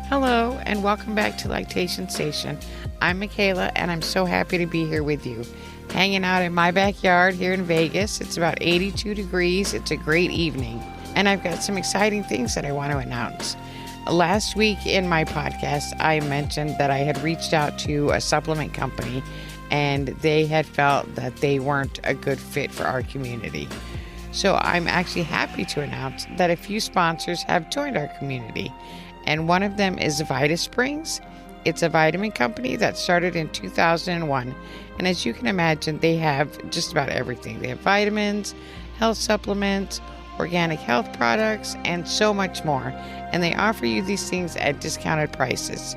Hello, and welcome back to Lactation Station. I'm Michaela, and I'm so happy to be here with you. Hanging out in my backyard here in Vegas. It's about 82 degrees. It's a great evening, and I've got some exciting things that I want to announce. Last week in my podcast, I mentioned that I had reached out to a supplement company, and they had felt that they weren't a good fit for our community. So I'm actually happy to announce that a few sponsors have joined our community. And one of them is Vita Springs. It's a vitamin company that started in 2001. And as you can imagine, they have just about everything. They have vitamins, health supplements, organic health products, and so much more. And they offer you these things at discounted prices.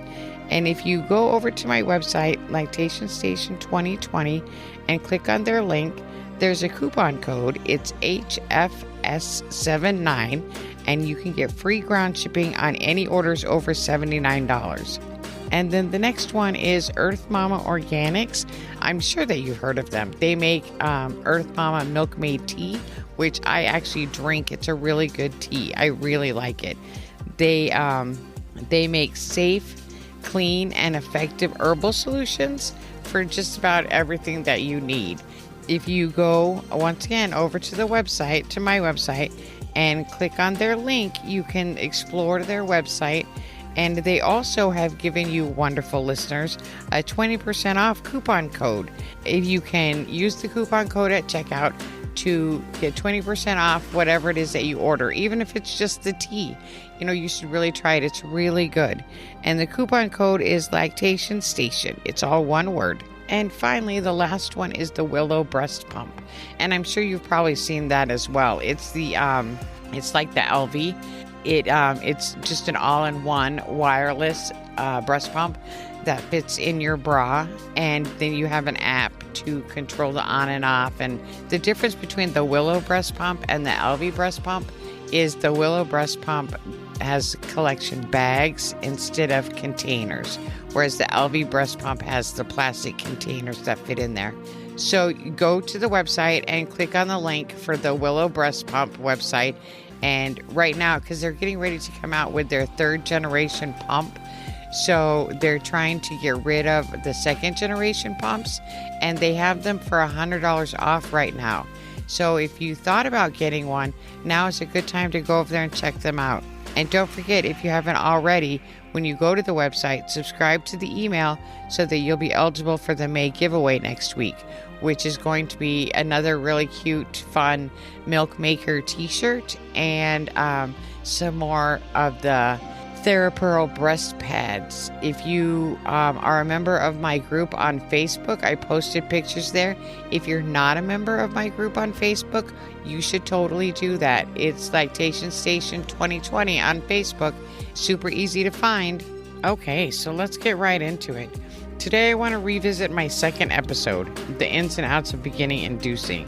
And if you go over to my website, Lactation Station 2020, and click on their link, there's a coupon code. It's HFS79, and you can get free ground shipping on any orders over $79. And then the next one is Earth Mama Organics. I'm sure that you've heard of them. They make Earth Mama Milkmaid tea, which I actually drink. It's a really good tea. I really like it. They make safe, clean, and effective herbal solutions for just about everything that you need. If you go, once again, over to the website, to my website, and click on their link, you can explore their website. And they also have given you wonderful listeners a 20% off coupon code. If you can use the coupon code at checkout to get 20% off whatever it is that you order, even if it's just the tea. You should really try it. It's really good. And the coupon code is Lactation Station. It's all one word. And finally, the last one is the Willow Breast Pump. And I'm sure you've probably seen that as well. It's the it's like the LV. It's just an all-in-one wireless breast pump that fits in your bra, and then you have an app to control the on and off. And the difference between the Willow breast pump and the LV breast pump is the Willow breast pump has collection bags instead of containers, whereas the LV breast pump has the plastic containers that fit in there. So go to the website and click on the link for the Willow breast pump website. And right now, because they're getting ready to come out with their third generation pump, so they're trying to get rid of the second generation pumps, and they have them for $100 off right now. So if you thought about getting one, now is a good time to go over there and check them out. And don't forget, if you haven't already, when you go to the website, subscribe to the email so that you'll be eligible for the May giveaway next week, which is going to be another really cute, fun Milk Maker t-shirt and some more of the TheraPearl breast pads. If you are a member of my group on Facebook, I posted pictures there. If you're not a member of my group on Facebook, you should totally do that. It's Lactation Station 2020 on Facebook. Super easy to find. Okay, so let's get right into it. Today I want to revisit my second episode, the ins and outs of beginning inducing.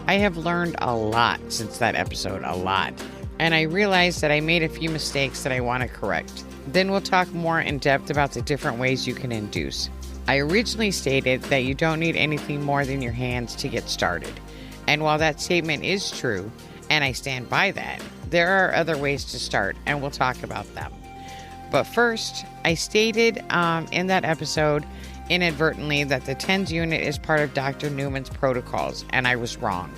I have learned a lot since that episode, a lot. And I realized that I made a few mistakes that I want to correct. Then we'll talk more in depth about the different ways you can induce. I originally stated that you don't need anything more than your hands to get started. And while that statement is true, and I stand by that, there are other ways to start, and we'll talk about them. But first, I stated in that episode inadvertently that the TENS unit is part of Dr. Newman's protocols, and I was wrong.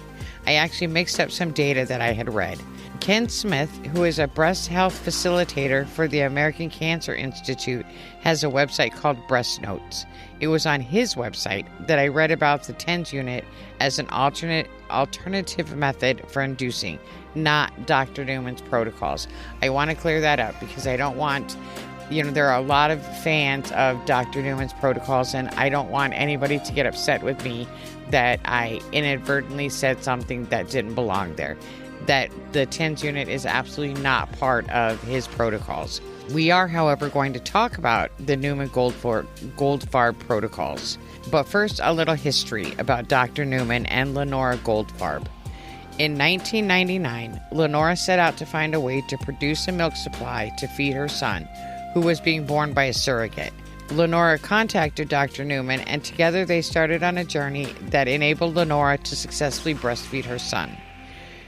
I actually mixed up some data that I had read. Ken Smith, who is a breast health facilitator for the American Cancer Institute, has a website called Breast Notes. It was on his website that I read about the TENS unit as an alternative method for inducing, not Dr. Newman's protocols. I want to clear that up because I don't want, there are a lot of fans of Dr. Newman's protocols, and I don't want anybody to get upset with me that I inadvertently said something that didn't belong there. That the TENS unit is absolutely not part of his protocols. We are, however, going to talk about the Newman Goldfarb protocols. But first, a little history about Dr. Newman and Lenora Goldfarb. In 1999, Lenora set out to find a way to produce a milk supply to feed her son, who was being born by a surrogate. Lenora contacted Dr. Newman, and together they started on a journey that enabled Lenora to successfully breastfeed her son.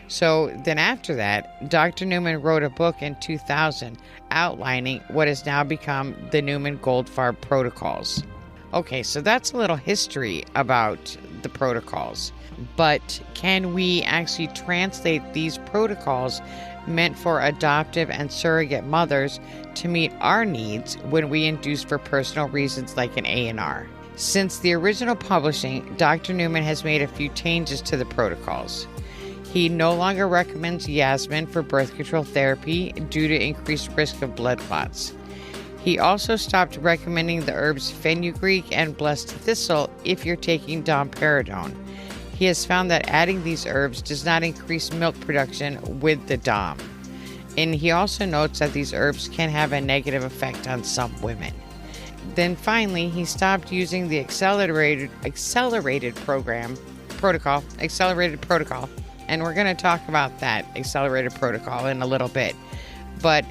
So then after that, Dr. Newman wrote a book in 2000 outlining what has now become the Newman Goldfarb protocols. Okay, so that's a little history about the protocols. But can we actually translate these protocols meant for adoptive and surrogate mothers to meet our needs when we induce for personal reasons like an A&R? Since the original publishing, Dr. Newman has made a few changes to the protocols. He no longer recommends Yasmin for birth control therapy due to increased risk of blood clots. He also stopped recommending the herbs fenugreek and blessed thistle if you're taking domperidone. He has found that adding these herbs does not increase milk production with the dom. And he also notes that these herbs can have a negative effect on some women. Then finally, he stopped using the accelerated protocol, and we're going to talk about that accelerated protocol in a little bit. But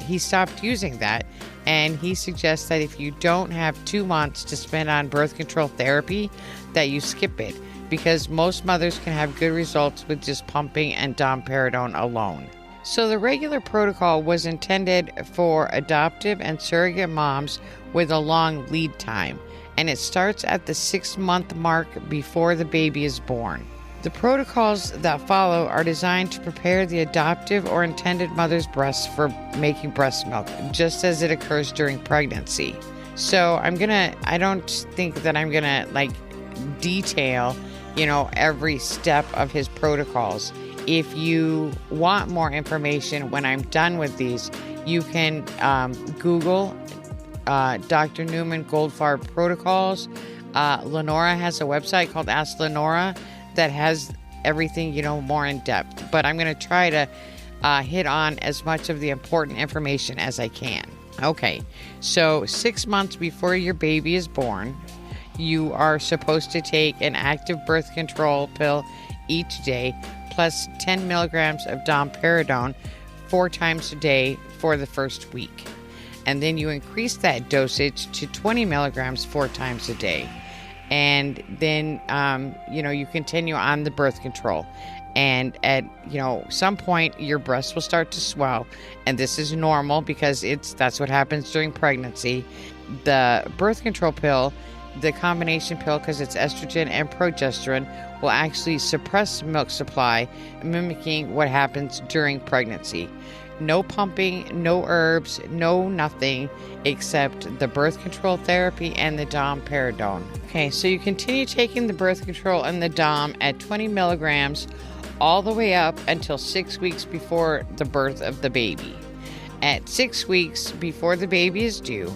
he stopped using that, and he suggests that if you don't have 2 months to spend on birth control therapy, that you skip it, because most mothers can have good results with just pumping and domperidone alone. So the regular protocol was intended for adoptive and surrogate moms with a long lead time, and it starts at the 6-month mark before the baby is born. The protocols that follow are designed to prepare the adoptive or intended mother's breasts for making breast milk, just as it occurs during pregnancy. So I don't think that I'm gonna detail, every step of his protocols. If you want more information when I'm done with these, you can Google Dr. Newman Goldfarb protocols. Lenora has a website called Ask Lenora that has everything, more in depth. But I'm going to try to hit on as much of the important information as I can. Okay, so 6 months before your baby is born, you are supposed to take an active birth control pill each day, plus 10 milligrams of domperidone 4 times a day for the first week. And then you increase that dosage to 20 milligrams 4 times a day. And then, you continue on the birth control. And at, some point, your breasts will start to swell. And this is normal because that's what happens during pregnancy. The birth control pill, the combination pill, because it's estrogen and progesterone, will actually suppress milk supply, mimicking what happens during pregnancy. No pumping, no herbs, no nothing except the birth control therapy and the domperidone. Okay, so you continue taking the birth control and the dom at 20 milligrams all the way up until 6 weeks before the birth of the baby. At 6 weeks before the baby is due,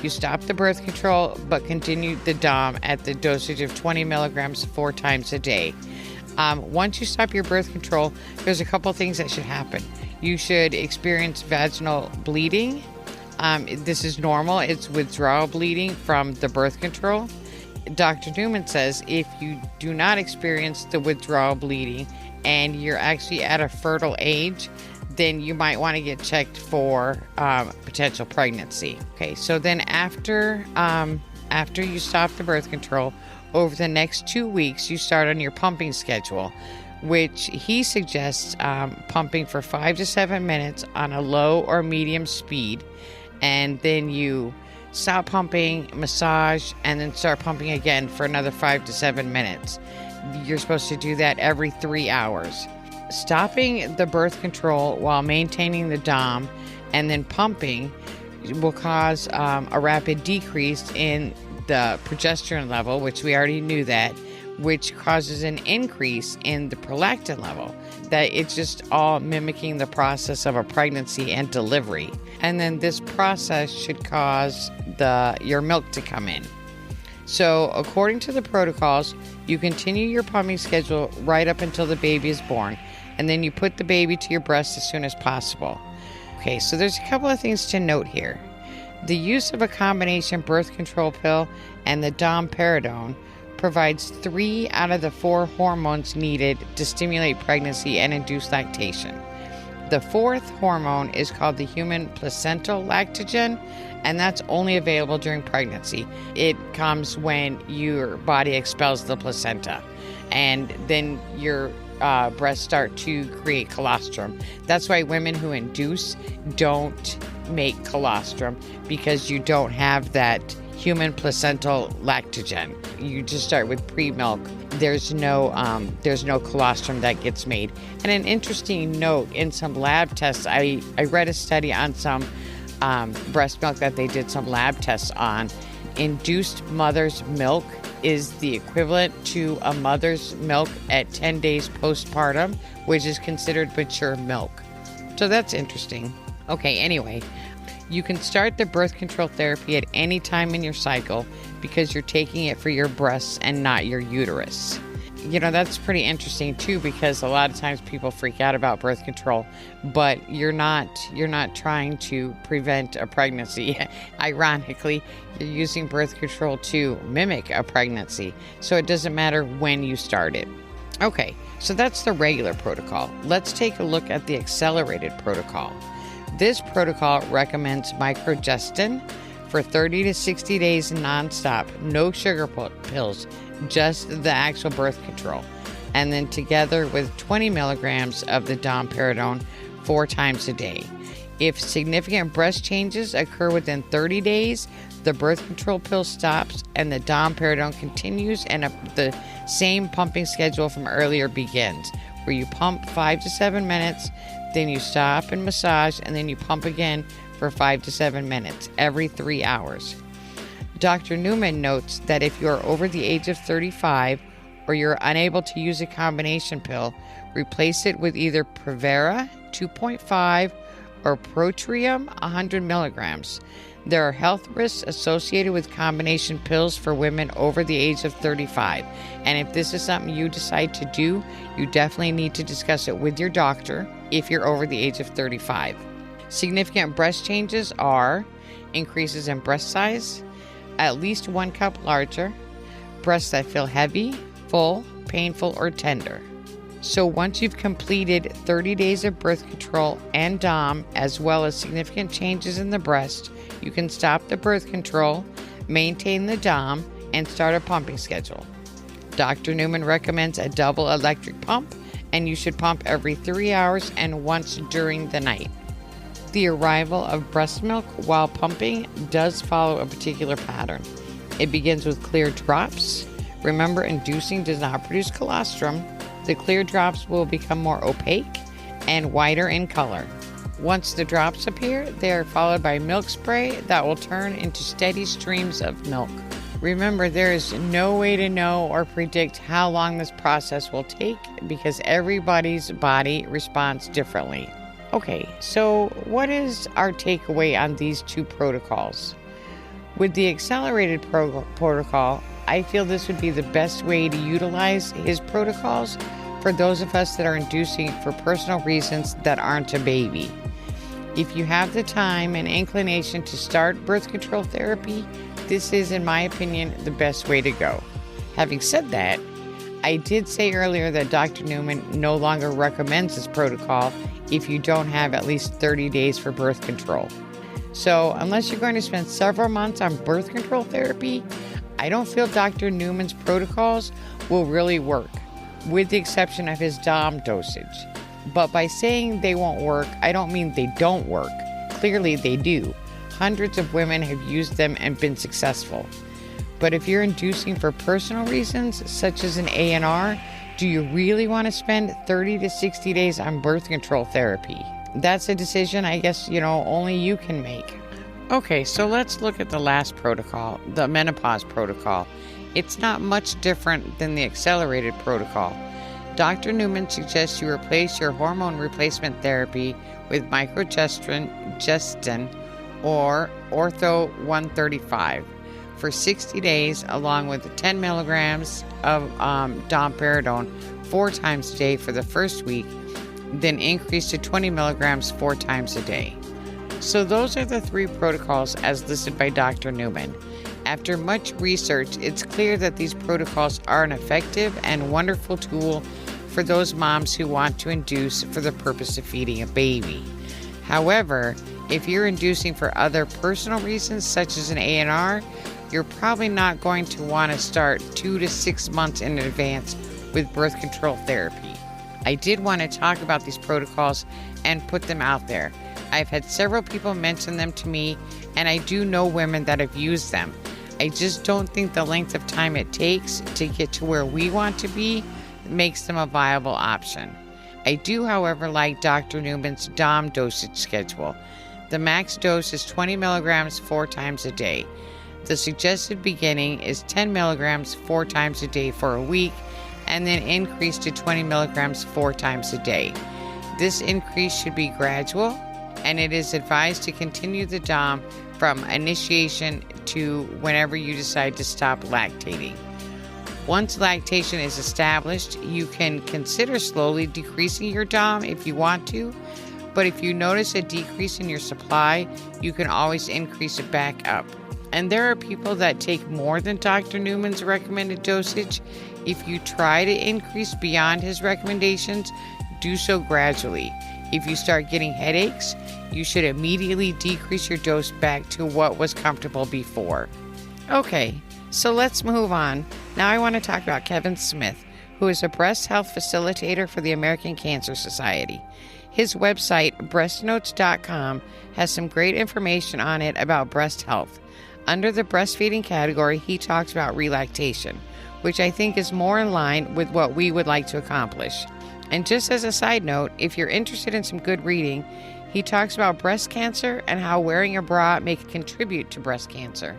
you stop the birth control but continue the dom at the dosage of 20 milligrams 4 times a day. Once you stop your birth control, there's a couple things that should happen. You should experience vaginal bleeding. This is normal. It's withdrawal bleeding from the birth control. Dr. Newman says if you do not experience the withdrawal bleeding and you're actually at a fertile age, then you might want to get checked for potential pregnancy. Okay, so then after you stop the birth control, over the next 2 weeks, you start on your pumping schedule, which he suggests pumping for 5 to 7 minutes on a low or medium speed. And then you stop pumping, massage, and then start pumping again for another 5 to 7 minutes. You're supposed to do that every 3 hours. Stopping the birth control while maintaining the dom and then pumping will cause a rapid decrease in the progesterone level, which we already knew that, which causes an increase in the prolactin level. That it's just all mimicking the process of a pregnancy and delivery. And then this process should cause your milk to come in. So according to the protocols, you continue your pumping schedule right up until the baby is born, and then you put the baby to your breast as soon as possible. Okay, so there's a couple of things to note here. The use of a combination birth control pill and the domperidone provides 3 out of the 4 hormones needed to stimulate pregnancy and induce lactation. The 4th hormone is called the human placental lactogen, and that's only available during pregnancy. It comes when your body expels the placenta, and then your breasts start to create colostrum. That's why women who induce don't make colostrum, because you don't have that human placental lactogen. You just start with pre-milk. There's no colostrum that gets made. And an interesting note, in some lab tests, I read a study on some breast milk that they did some lab tests on. Induced mother's milk is the equivalent to a mother's milk at 10 days postpartum, which is considered mature milk. So that's interesting. Okay, anyway, you can start the birth control therapy at any time in your cycle because you're taking it for your breasts and not your uterus. You know, that's pretty interesting too, because a lot of times people freak out about birth control, but you're not trying to prevent a pregnancy. Ironically, you're using birth control to mimic a pregnancy. So it doesn't matter when you start it. Okay, so that's the regular protocol. Let's take a look at the accelerated protocol. This protocol recommends microgestin for 30 to 60 days nonstop, no sugar pills, just the actual birth control, and then together with 20 milligrams of the domperidone 4 times a day. If significant breast changes occur within 30 days, the birth control pill stops and the domperidone continues, and the same pumping schedule from earlier begins, where you pump 5 to 7 minutes, then you stop and massage, and then you pump again for 5 to 7 minutes every 3 hours. Dr. Newman notes that if you are over the age of 35 or you're unable to use a combination pill, replace it with either Provera 2.5 or Protrium 100 milligrams. There are health risks associated with combination pills for women over the age of 35. And if this is something you decide to do, you definitely need to discuss it with your doctor if you're over the age of 35. Significant breast changes are increases in breast size, at least 1 cup larger, breasts that feel heavy, full, painful, or tender. So once you've completed 30 days of birth control and DOM, as well as significant changes in the breast, you can stop the birth control, maintain the DOM, and start a pumping schedule. Dr. Newman recommends a double electric pump, and you should pump every 3 hours and once during the night. The arrival of breast milk while pumping does follow a particular pattern. It begins with clear drops. Remember, inducing does not produce colostrum. The clear drops will become more opaque and whiter in color. Once the drops appear, they are followed by milk spray that will turn into steady streams of milk. Remember, there is no way to know or predict how long this process will take because everybody's body responds differently. Okay, so what is our takeaway on these 2 protocols? With the accelerated protocol, I feel this would be the best way to utilize his protocols for those of us that are inducing for personal reasons that aren't a baby. If you have the time and inclination to start birth control therapy, this is, in my opinion, the best way to go. Having said that, I did say earlier that Dr. Newman no longer recommends this protocol if you don't have at least 30 days for birth control. So unless you're going to spend several months on birth control therapy, I don't feel Dr. Newman's protocols will really work, with the exception of his DOM dosage. But by saying they won't work, I don't mean they don't work. Clearly they do. Hundreds of women have used them and been successful. But if you're inducing for personal reasons, such as an A&R, do you really want to spend 30 to 60 days on birth control therapy? That's a decision I guess, only you can make. Okay, so let's look at the last protocol, the menopause protocol. It's not much different than the accelerated protocol. Dr. Newman suggests you replace your hormone replacement therapy with microgestin or Ortho 135 for 60 days, along with 10 milligrams of domperidone 4 times a day for the first week, then increase to 20 milligrams 4 times a day. So those are the 3 protocols as listed by Dr. Newman. After much research, it's clear that these protocols are an effective and wonderful tool for those moms who want to induce for the purpose of feeding a baby. However, if you're inducing for other personal reasons, such as an A&R, you're probably not going to want to start 2 to 6 months in advance with birth control therapy. I did want to talk about these protocols and put them out there. I've had several people mention them to me, and I do know women that have used them. I just don't think the length of time it takes to get to where we want to be makes them a viable option. I do, however, like Dr. Newman's DOM dosage schedule. The max dose is 20 milligrams 4 times a day. The suggested beginning is 10 milligrams 4 times a day for a week, and then increase to 20 milligrams 4 times a day. This increase should be gradual, and it is advised to continue the DOM from initiation to whenever you decide to stop lactating. Once lactation is established, you can consider slowly decreasing your DOM if you want to, but if you notice a decrease in your supply, you can always increase it back up. And there are people that take more than Dr. Newman's recommended dosage. If you try to increase beyond his recommendations, do so gradually. If you start getting headaches, you should immediately decrease your dose back to what was comfortable before. Okay, so let's move on. Now I want to talk about Kevin Smith, who is a breast health facilitator for the American Cancer Society. His website, breastnotes.com, has some great information on it about breast health. Under the breastfeeding category, he talks about relactation, which I think is more in line with what we would like to accomplish. And just as a side note, if you're interested in some good reading, he talks about breast cancer and how wearing a bra may contribute to breast cancer.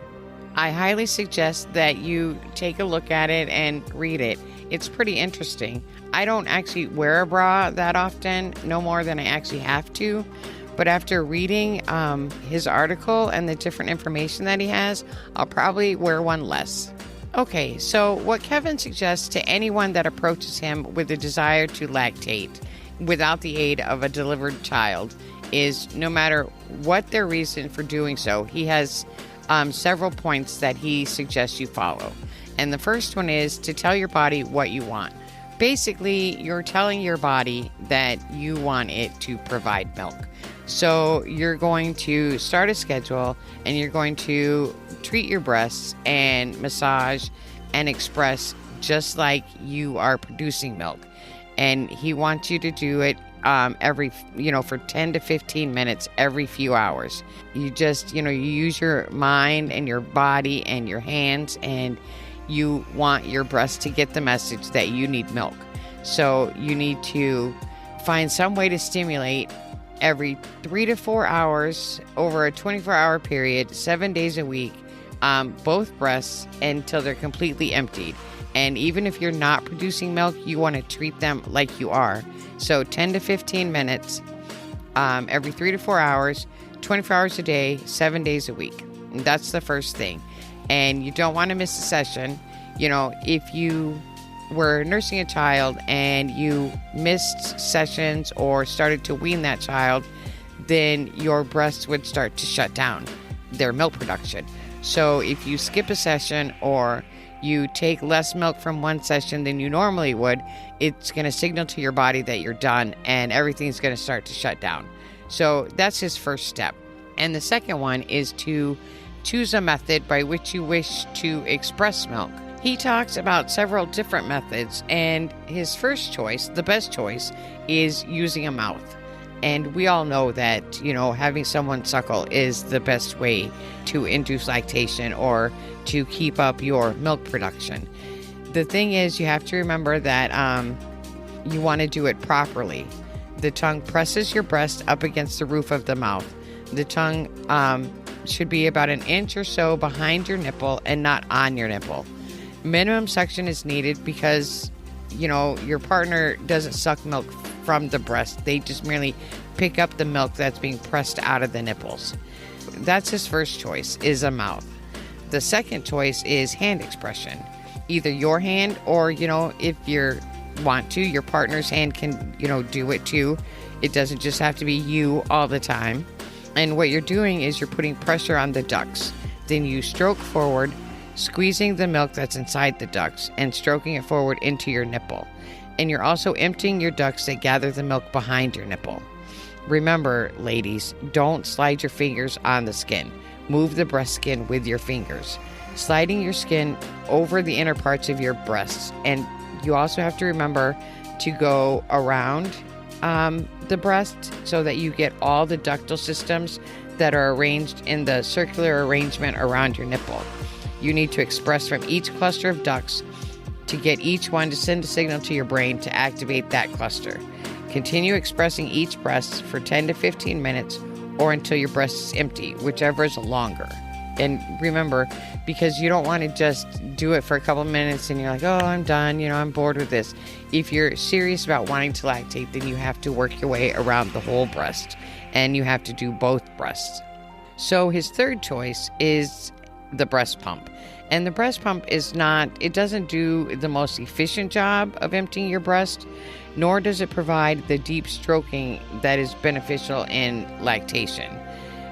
I highly suggest that you take a look at it and read it. It's pretty interesting. I don't actually wear a bra that often, no more than I actually have to. But after reading his article and the different information that he has, I'll probably wear one less. Okay, so what Kevin suggests to anyone that approaches him with a desire to lactate without the aid of a delivered child is, no matter what their reason for doing so, he has several points that he suggests you follow. And the first one is to tell your body what you want. Basically, you're telling your body that you want it to provide milk. So you're going to start a schedule, and you're going to treat your breasts and massage and express just like you are producing milk. And he wants you to do it for 10 to 15 minutes every few hours. You just, you use your mind and your body and your hands, and you want your breasts to get the message that you need milk. So you need to find some way to stimulate every 3 to 4 hours over a 24-hour period, 7 days a week, both breasts until they're completely emptied. And even if you're not producing milk, you want to treat them like you are. So 10 to 15 minutes every 3 to 4 hours, 24 hours a day, 7 days a week. And that's the first thing. And you don't want to miss a session. If you were nursing a child and you missed sessions or started to wean that child, then your breasts would start to shut down their milk production. So if you skip a session or you take less milk from one session than you normally would, it's going to signal to your body that you're done, and everything's going to start to shut down. So that's his first step. And the second one is to choose a method by which you wish to express milk. He talks about several different methods, and his first choice, the best choice, is using a mouth. And we all know that, having someone suckle is the best way to induce lactation or to keep up your milk production. The thing is, you have to remember that you want to do it properly. The tongue presses your breast up against the roof of the mouth. The tongue should be about an inch or so behind your nipple and not on your nipple. Minimum suction is needed because, your partner doesn't suck milk from the breast. They just merely pick up the milk that's being pressed out of the nipples. That's his first choice, is a mouth. The second choice is hand expression. Either your hand or, if you want to, your partner's hand can, do it too. It doesn't just have to be you all the time. And what you're doing is you're putting pressure on the ducts. Then you stroke forward, squeezing the milk that's inside the ducts and stroking it forward into your nipple. And you're also emptying your ducts that gather the milk behind your nipple. Remember, ladies, don't slide your fingers on the skin. Move the breast skin with your fingers, sliding your skin over the inner parts of your breasts. And you also have to remember to go around the breast so that you get all the ductal systems that are arranged in the circular arrangement around your nipple. You need to express from each cluster of ducts to get each one to send a signal to your brain to activate that cluster. Continue expressing each breast for 10 to 15 minutes or until your breast is empty, whichever is longer. And remember, because you don't want to just do it for a couple minutes and you're like, oh, I'm done, I'm bored with this. If you're serious about wanting to lactate, then you have to work your way around the whole breast, and you have to do both breasts. So his third choice is the breast pump. And the breast pump it doesn't do the most efficient job of emptying your breast, nor does it provide the deep stroking that is beneficial in lactation.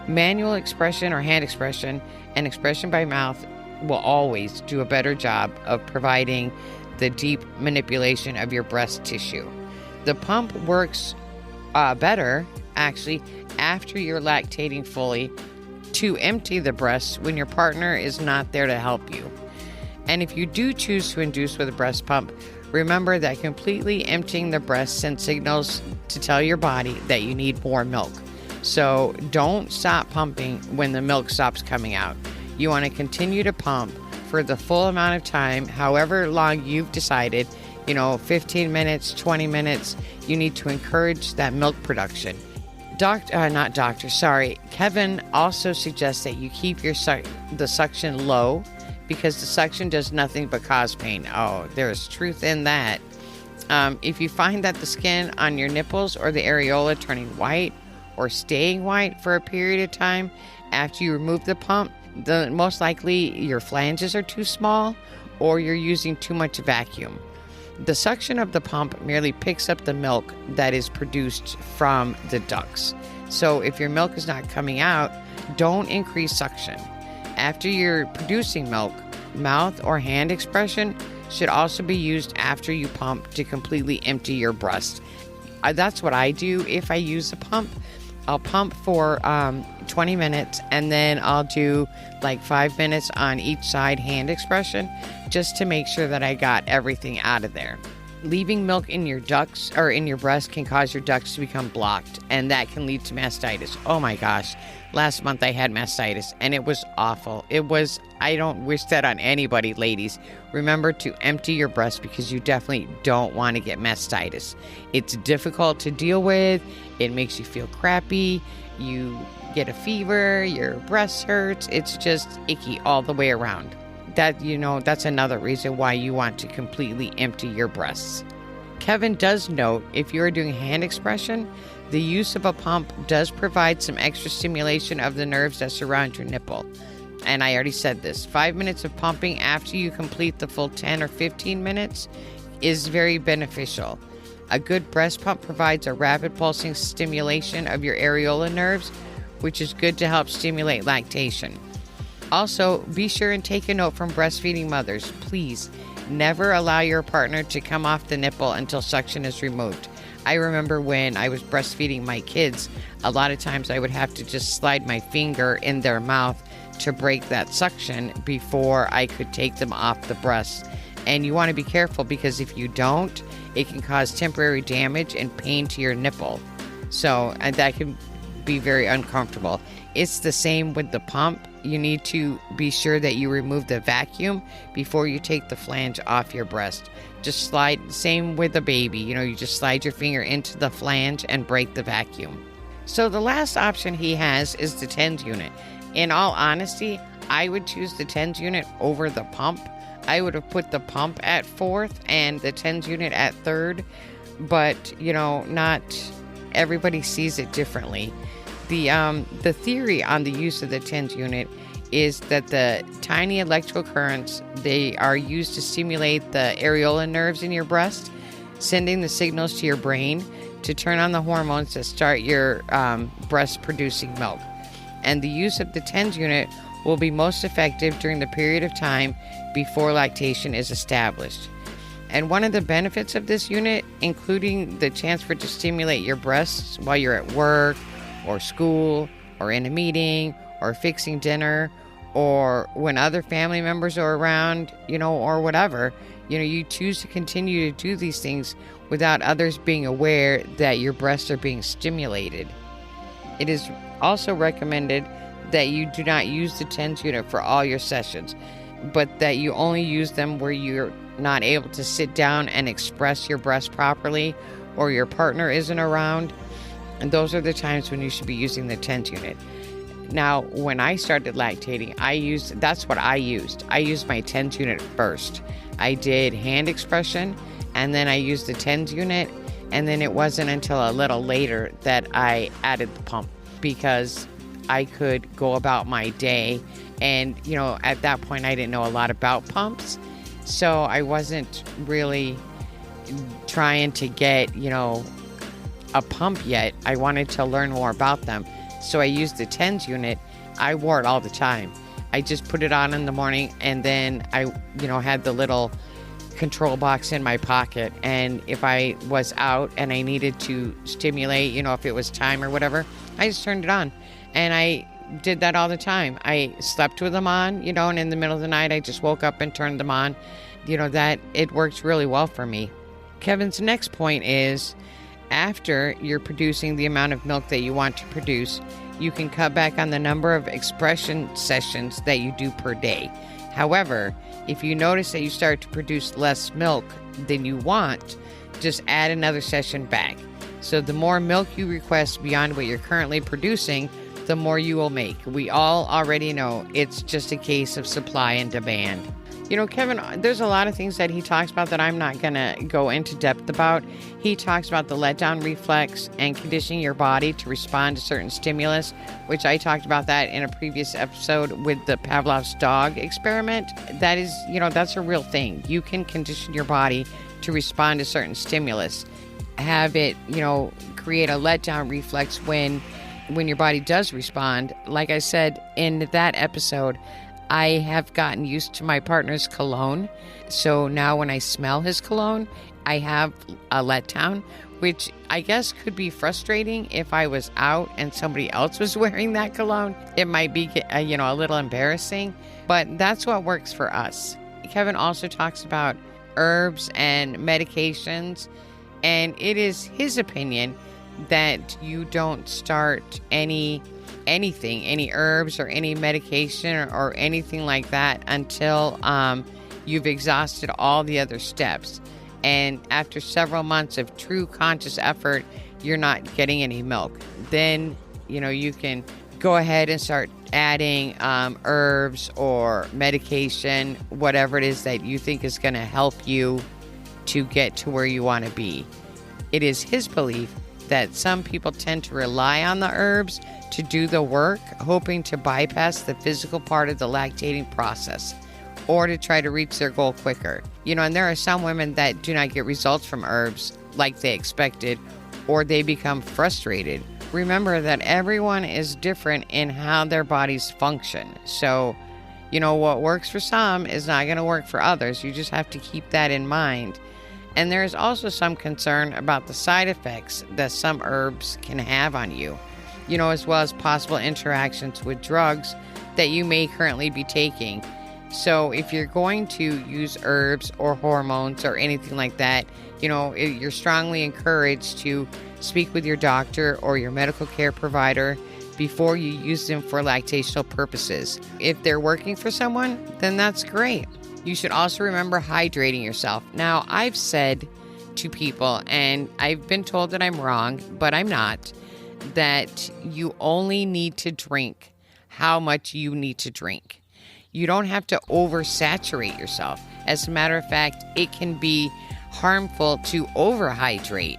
Manual expression or hand expression and expression by mouth will always do a better job of providing the deep manipulation of your breast tissue. The pump works better, actually, after you're lactating fully to empty the breast when your partner is not there to help you. And if you do choose to induce with a breast pump, remember that completely emptying the breast sends signals to tell your body that you need more milk. So don't stop pumping when the milk stops coming out. You want to continue to pump for the full amount of time, however long you've decided, 15 minutes, 20 minutes. You need to encourage that milk production. Kevin also suggests that you keep the suction low because the suction does nothing but cause pain. Oh, there's truth in that. If you find that the skin on your nipples or the areola turning white or staying white for a period of time after you remove the pump, then most likely your flanges are too small or you're using too much vacuum. The suction of the pump merely picks up the milk that is produced from the ducts. So if your milk is not coming out, don't increase suction. After you're producing milk, mouth or hand expression should also be used after you pump to completely empty your breast. That's what I do if I use a pump. I'll pump for 20 minutes and then I'll do like 5 minutes on each side hand expression just to make sure that I got everything out of there. Leaving milk in your ducts or in your breast can cause your ducts to become blocked, and that can lead to mastitis. Oh my gosh. Last month I had mastitis and it was awful. I don't wish that on anybody, ladies. Remember to empty your breast because you definitely don't want to get mastitis. It's difficult to deal with. It makes you feel crappy. You get a fever, your breast hurts. It's just icky all the way around. That's another reason why you want to completely empty your breasts. Kevin does note if you are doing hand expression, the use of a pump does provide some extra stimulation of the nerves that surround your nipple. And I already said this, 5 minutes of pumping after you complete the full 10 or 15 minutes is very beneficial. A good breast pump provides a rapid pulsing stimulation of your areola nerves, which is good to help stimulate lactation. Also, be sure and take a note from breastfeeding mothers. Please never allow your partner to come off the nipple until suction is removed. I remember when I was breastfeeding my kids, a lot of times I would have to just slide my finger in their mouth to break that suction before I could take them off the breast. And you want to be careful because if you don't, it can cause temporary damage and pain to your nipple. And that can be very uncomfortable. It's the same with the pump. You need to be sure that you remove the vacuum before you take the flange off your breast. Just same with a baby, you just slide your finger into the flange and break the vacuum. So the last option he has is the TENS unit. In all honesty, I would choose the TENS unit over the pump. I would have put the pump at 4th and the TENS unit at 3rd, but not everybody sees it differently. The theory on the use of the TENS unit is that the tiny electrical currents, they are used to stimulate the areola nerves in your breast, sending the signals to your brain to turn on the hormones that start your breast producing milk. And the use of the TENS unit will be most effective during the period of time before lactation is established. And one of the benefits of this unit, including the chance for it to stimulate your breasts while you're at work or school or in a meeting or fixing dinner or when other family members are around, or whatever, You choose to continue to do these things without others being aware that your breasts are being stimulated. It is also recommended that you do not use the TENS unit for all your sessions, but that you only use them where you're not able to sit down and express your breast properly, or your partner isn't around. And those are the times when you should be using the TENS unit. Now, when I started lactating, that's what I used. I used my TENS unit first. I did hand expression, and then I used the TENS unit, and then it wasn't until a little later that I added the pump, because I could go about my day. And, at that point, I didn't know a lot about pumps, so I wasn't really trying to get, a pump yet. I wanted to learn more about them. So I used the TENS unit. I wore it all the time. I just put it on in the morning, and then I, had the little control box in my pocket. And if I was out and I needed to stimulate, if it was time or whatever, I just turned it on. And I did that all the time. I slept with them on, and in the middle of the night, I just woke up and turned them on. That it works really well for me. Kevin's next point is, after you're producing the amount of milk that you want to produce, you can cut back on the number of expression sessions that you do per day. However, if you notice that you start to produce less milk than you want, just add another session back. So the more milk you request beyond what you're currently producing, the more you will make. We all already know it's just a case of supply and demand. Kevin, there's a lot of things that he talks about that I'm not going to go into depth about. He talks about the letdown reflex and conditioning your body to respond to certain stimulus, which I talked about that in a previous episode with the Pavlov's dog experiment. That is, that's a real thing. You can condition your body to respond to certain stimulus. Have it, create a letdown reflex when your body does respond. Like I said in that episode, I have gotten used to my partner's cologne. So now when I smell his cologne, I have a letdown, which I guess could be frustrating if I was out and somebody else was wearing that cologne. It might be, a little embarrassing, but that's what works for us. Kevin also talks about herbs and medications, and it is his opinion that you don't start any herbs or any medication or anything like that until you've exhausted all the other steps. And after several months of true conscious effort, you're not getting any milk. Then, you can go ahead and start adding herbs or medication, whatever it is that you think is going to help you to get to where you want to be. It is his belief that some people tend to rely on the herbs to do the work, hoping to bypass the physical part of the lactating process or to try to reach their goal quicker. And there are some women that do not get results from herbs like they expected, or they become frustrated. Remember that everyone is different in how their bodies function. So, what works for some is not going to work for others. You just have to keep that in mind. And there is also some concern about the side effects that some herbs can have on you, as well as possible interactions with drugs that you may currently be taking. So if you're going to use herbs or hormones or anything like that, you're strongly encouraged to speak with your doctor or your medical care provider before you use them for lactational purposes. If they're working for someone, then that's great. You should also remember hydrating yourself. Now, I've said to people, and I've been told that I'm wrong, but I'm not, that you only need to drink how much you need to drink. You don't have to oversaturate yourself. As a matter of fact, it can be harmful to overhydrate.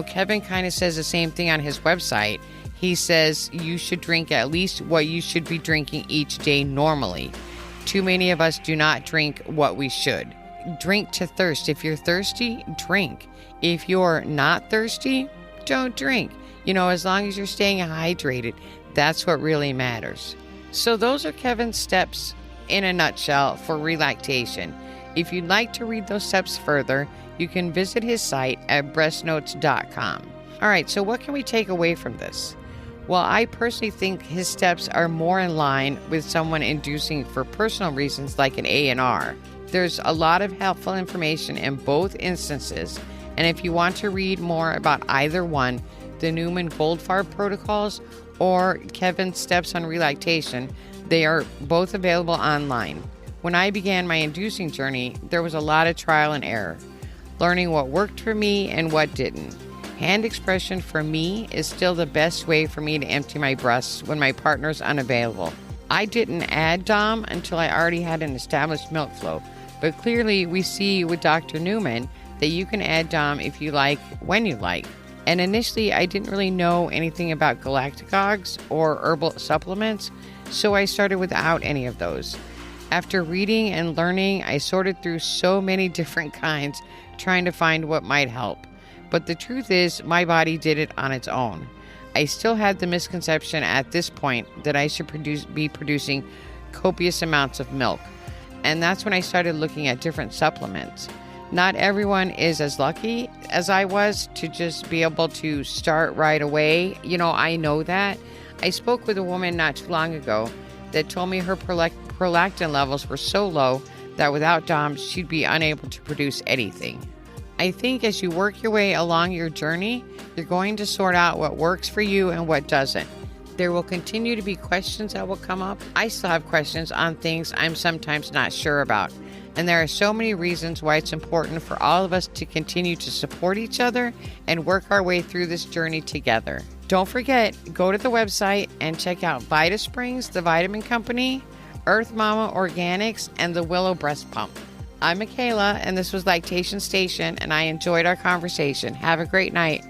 Kevin kind of says the same thing on his website. He says you should drink at least what you should be drinking each day normally. Too many of us do not drink what we should. Drink to thirst. If you're thirsty, drink. If you're not thirsty, don't drink. As long as you're staying hydrated, that's what really matters. So those are Kevin's steps in a nutshell for relactation. If you'd like to read those steps further, you can visit his site at breastnotes.com. All right, so what can we take away from this? Well, I personally think his steps are more in line with someone inducing for personal reasons like an A&R. There's a lot of helpful information in both instances, and if you want to read more about either one, the Newman Goldfarb protocols or Kevin's steps on relactation, they are both available online. When I began my inducing journey, there was a lot of trial and error, learning what worked for me and what didn't. Hand expression for me is still the best way for me to empty my breasts when my partner's unavailable. I didn't add Dom until I already had an established milk flow, but clearly we see with Dr. Newman that you can add Dom if you like, when you like. And initially I didn't really know anything about galactagogues or herbal supplements, so I started without any of those. After reading and learning, I sorted through so many different kinds, trying to find what might help. But the truth is, my body did it on its own. I still had the misconception at this point that I should be producing copious amounts of milk. And that's when I started looking at different supplements. Not everyone is as lucky as I was to just be able to start right away. I know that. I spoke with a woman not too long ago that told me her prolactin levels were so low that without Dom, she'd be unable to produce anything. I think as you work your way along your journey, you're going to sort out what works for you and what doesn't. There will continue to be questions that will come up. I still have questions on things I'm sometimes not sure about. And there are so many reasons why it's important for all of us to continue to support each other and work our way through this journey together. Don't forget, go to the website and check out Vita Springs, the vitamin company, Earth Mama Organics, and the Willow Breast Pump. I'm Michaela, and this was Lactation Station, and I enjoyed our conversation. Have a great night.